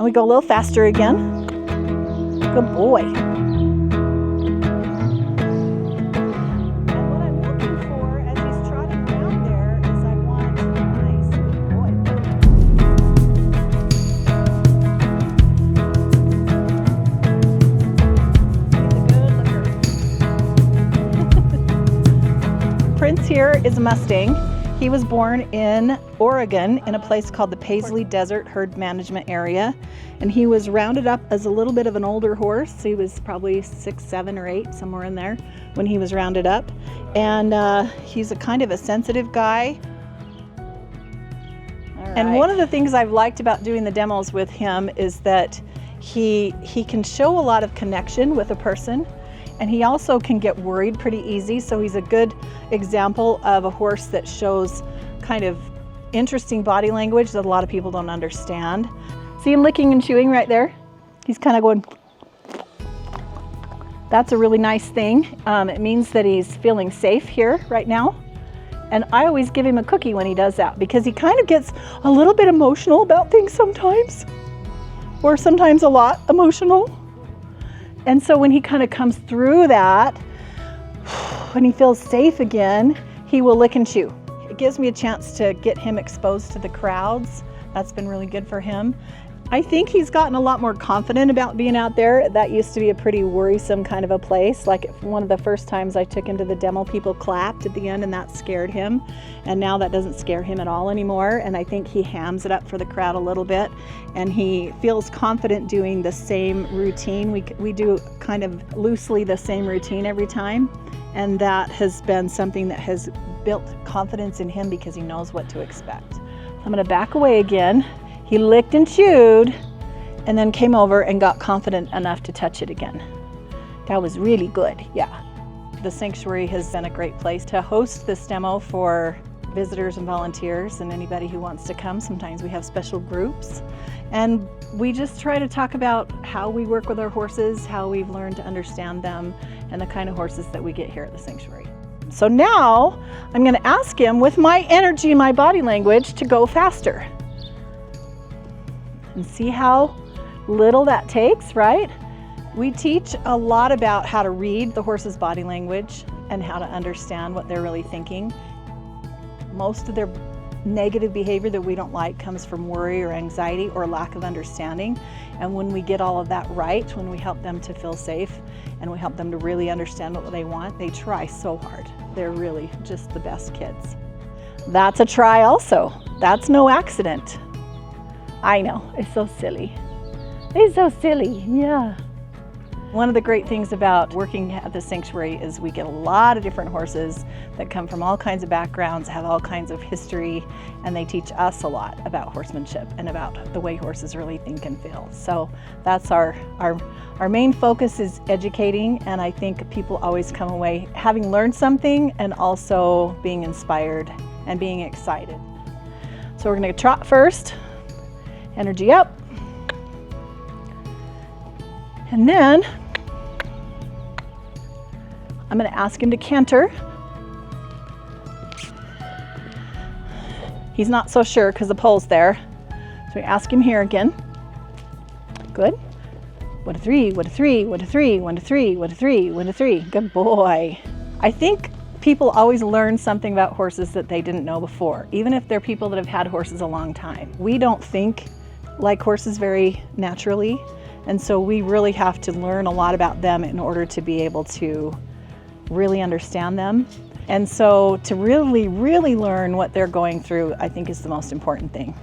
And we go a little faster again. Good boy. Prince here is a Mustang. He was born in Oregon in a place called the Paisley Desert Herd Management Area. And he was rounded up as a little bit of an older horse. He was probably 6, 7, or 8, somewhere in there when he was rounded up. And he's a kind of a sensitive guy. And one of the things I've liked about doing the demos with him is that he can show a lot of connection with a person. And he also can get worried pretty easy, so he's a good example of a horse that shows kind of interesting body language that a lot of people don't understand. See him licking and chewing right there? He's kind of going. That's a really nice thing. It means that he's feeling safe here right now. And I always give him a cookie when he does that, because he kind of gets a little bit emotional about things sometimes, or sometimes a lot emotional. And so when he kind of comes through that, when he feels safe again, he will lick and chew. It gives me a chance to get him exposed to the crowds. That's been really good for him. I think he's gotten a lot more confident about being out there. That used to be a pretty worrisome kind of a place. Like one of the first times I took him to the demo, people clapped at the end and that scared him. And now that doesn't scare him at all anymore. And I think he hams it up for the crowd a little bit. And he feels confident doing the same routine. We do kind of loosely the same routine every time. And that has been something that has built confidence in him because he knows what to expect. I'm gonna back away again. He licked and chewed and then came over and got confident enough to touch it again. That was really good, yeah. The sanctuary has been a great place to host this demo for visitors and volunteers and anybody who wants to come. Sometimes we have special groups. And we just try to talk about how we work with our horses, how we've learned to understand them, and the kind of horses that we get here at the sanctuary. So now I'm gonna ask him with my energy and my body language to go faster. And see how little that takes, right? We teach a lot about how to read the horse's body language and how to understand what they're really thinking. Most of their negative behavior that we don't like comes from worry or anxiety or lack of understanding. And when we get all of that right, when we help them to feel safe and we help them to really understand what they want, they try so hard. They're really just the best kids. That's a try also. That's no accident. I know, it's so silly. It's so silly, yeah. One of the great things about working at the sanctuary is we get a lot of different horses that come from all kinds of backgrounds, have all kinds of history, and they teach us a lot about horsemanship and about the way horses really think and feel. So that's our main focus is educating, and I think people always come away having learned something and also being inspired and being excited. So we're gonna trot first. Energy up. And then I'm going to ask him to canter. He's not so sure because the pole's there. So we ask him here again. Good. 1 to 3, 1 to 3, 1 to 3, 1 to 3, 1 to 3, 1 to 3. Good boy. I think people always learn something about horses that they didn't know before, even if they're people that have had horses a long time. We don't think like horses very naturally, and so we really have to learn a lot about them in order to be able to really understand them. And so to really, really learn what they're going through, I think is the most important thing.